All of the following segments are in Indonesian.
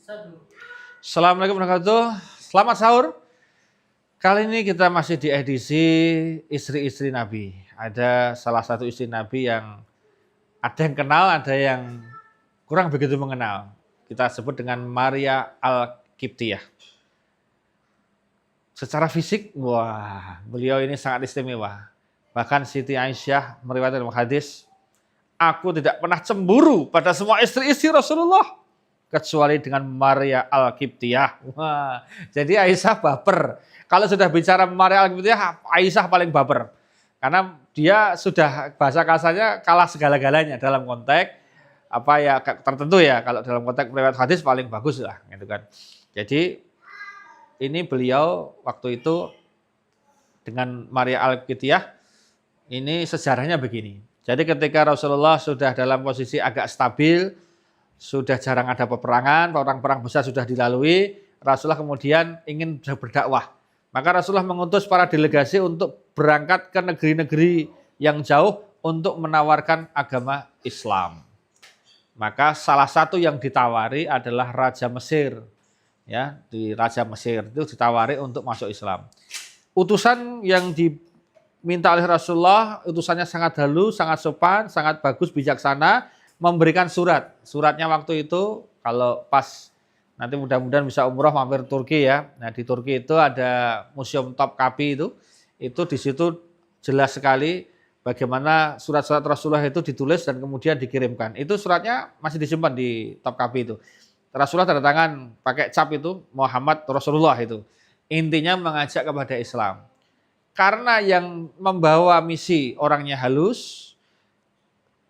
Assalamualaikum warahmatullahi wabarakatuh. Selamat sahur. Kali ini kita masih di edisi istri-istri Nabi. Ada salah satu istri Nabi yang ada yang kenal, ada yang kurang begitu mengenal. Kita sebut dengan Maria Al-Qibtiyah. Secara fisik, wah, beliau ini sangat istimewa. Bahkan Siti Aisyah meriwayatkan dalam hadis, aku tidak pernah cemburu pada semua istri-istri Rasulullah kecuali dengan Maria Al-Qibtiyah. Wah, jadi Aisyah baper. Kalau sudah bicara Maria Al-Qibtiyah, Aisyah paling baper. Karena dia sudah bahasa kasarnya kalah segala-galanya dalam konteks apa ya tertentu ya. Kalau dalam konteks riwayat hadis paling bagus lah, gitu kan. Jadi ini beliau waktu itu dengan Maria Al-Qibtiyah ini sejarahnya begini. Jadi ketika Rasulullah sudah dalam posisi agak stabil, sudah jarang ada peperangan, perang besar sudah dilalui, Rasulullah kemudian ingin berdakwah. Maka Rasulullah mengutus para delegasi untuk berangkat ke negeri-negeri yang jauh untuk menawarkan agama Islam. Maka salah satu yang ditawari adalah Raja Mesir. Ya, di Raja Mesir itu ditawari untuk masuk Islam. Utusan yang diminta oleh Rasulullah, utusannya sangat halus, sangat sopan, sangat bagus, bijaksana, memberikan surat. Suratnya waktu itu kalau pas nanti mudah-mudahan bisa umroh mampir Turki ya. Nah, di Turki itu ada Museum Topkapi itu di situ jelas sekali bagaimana surat-surat Rasulullah itu ditulis dan kemudian dikirimkan. Itu suratnya masih disimpan di Topkapi itu. Rasulullah tanda tangan pakai cap itu Muhammad Rasulullah itu. Intinya mengajak kepada Islam. Karena yang membawa misi orangnya halus,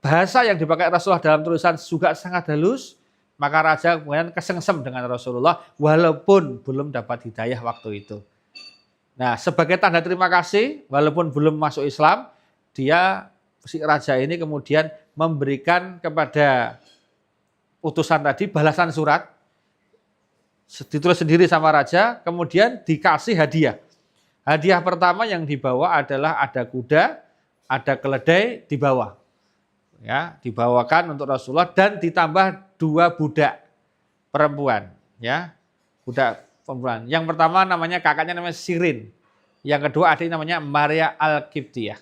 bahasa yang dipakai Rasulullah dalam tulisan juga sangat halus, maka raja kemudian kesengsem dengan Rasulullah walaupun belum dapat hidayah waktu itu. Nah, sebagai tanda terima kasih, walaupun belum masuk Islam, si raja ini kemudian memberikan kepada utusan tadi balasan surat, ditulis sendiri sama raja, kemudian dikasih hadiah. Hadiah pertama yang dibawa adalah ada kuda, ada keledai dibawa. Ya, dibawakan untuk Rasulullah dan ditambah 2 budak perempuan, ya. Budak perempuan. Yang pertama namanya kakaknya namanya Sirin. Yang kedua adiknya namanya Maria Al-Qibtiyah.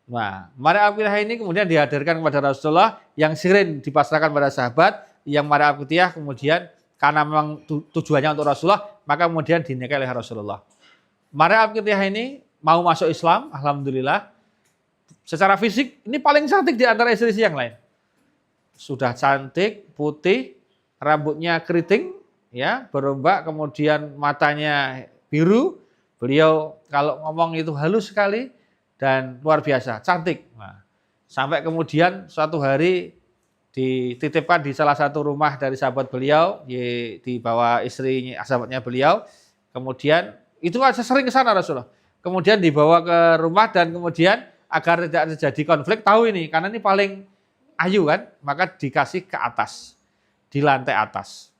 Nah, Maria Al-Qibtiyah ini kemudian dihadirkan kepada Rasulullah, yang Sirin dipasrahkan pada sahabat, yang Maria Al-Qibtiyah kemudian karena memang tujuannya untuk Rasulullah, maka kemudian dinikahi oleh Rasulullah. Maria Al-Qibtiyah ini mau masuk Islam, alhamdulillah. Secara fisik ini paling cantik di antara istri-istri yang lain. Sudah cantik, putih, rambutnya keriting, ya, berombak, kemudian matanya biru. Beliau kalau ngomong itu halus sekali dan luar biasa, cantik. Nah, sampai kemudian suatu hari dititipkan di salah satu rumah dari sahabat beliau, dibawa istrinya, sahabatnya beliau. Kemudian itu aja sering ke sana Rasulullah. Kemudian dibawa ke rumah dan kemudian agar tidak terjadi konflik, tahu ini, karena ini paling ayu kan, maka dikasih ke atas, di lantai atas.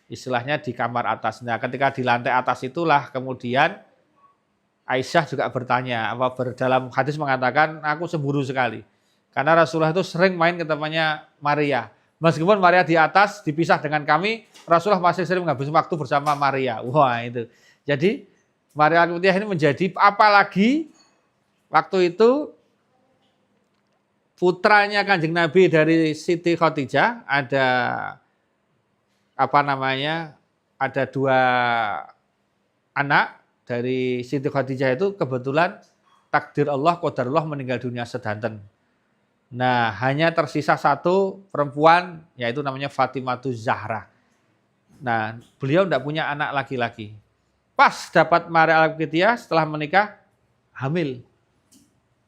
Istilahnya di kamar atas. Nah, ketika di lantai atas itulah kemudian Aisyah juga bertanya, dalam hadis mengatakan, aku cemburu sekali. Karena Rasulullah itu sering main ke tempatnya Maria. Meskipun Maria di atas, dipisah dengan kami, Rasulullah masih sering menghabiskan waktu bersama Maria. Wah, itu. Jadi, Maria Al-Qibtiyah ini menjadi, apalagi waktu itu putranya Kanjeng Nabi dari Siti Khadijah ada ada 2 anak dari Siti Khadijah itu kebetulan takdir Allah, qadarullah meninggal dunia sedanten. Nah, hanya tersisa 1 perempuan yaitu namanya Fatimahuz Zahra. Nah, beliau tidak punya anak laki-laki. Pas dapat Maria Al-Qibtiyah setelah menikah hamil.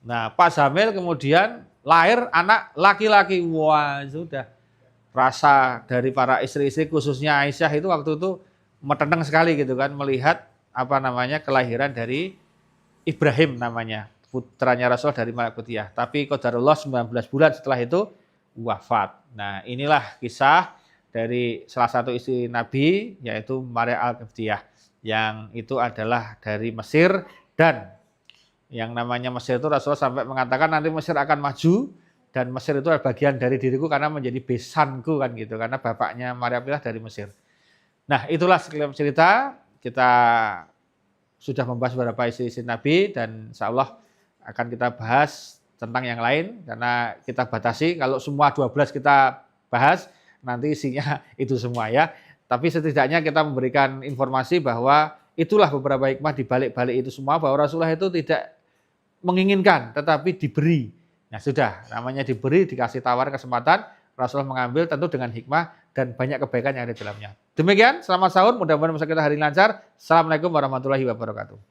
Nah, pas hamil kemudian lahir anak laki-laki. Wah, sudah. Rasa dari para istri-istri khususnya Aisyah itu waktu itu metenang sekali gitu kan melihat kelahiran dari Ibrahim namanya, putranya Rasul dari Maria Al-Qibtiyah. Tapi qadarullah 19 bulan setelah itu wafat. Nah, inilah kisah dari salah satu istri Nabi yaitu Maria Al-Qibtiyah yang itu adalah dari Mesir. Dan yang namanya Mesir itu Rasulullah sampai mengatakan nanti Mesir akan maju dan Mesir itu adalah bagian dari diriku karena menjadi besanku kan gitu, karena bapaknya Maria Al-Qibtiyah dari Mesir. Nah, itulah sekelumit cerita. Kita sudah membahas beberapa isi-isi Nabi dan insya Allah akan kita bahas tentang yang lain karena kita batasi kalau semua 12 kita bahas nanti isinya itu semua ya. Tapi setidaknya kita memberikan informasi bahwa itulah beberapa hikmah di balik-balik itu semua bahwa Rasulullah itu tidak menginginkan tetapi diberi. Nah, sudah namanya diberi, dikasih tawar kesempatan, Rasulullah mengambil tentu dengan hikmah dan banyak kebaikan yang ada di dalamnya. Demikian, selamat sahur, mudah-mudahan puasa kita hari ini lancar. Assalamualaikum warahmatullahi wabarakatuh.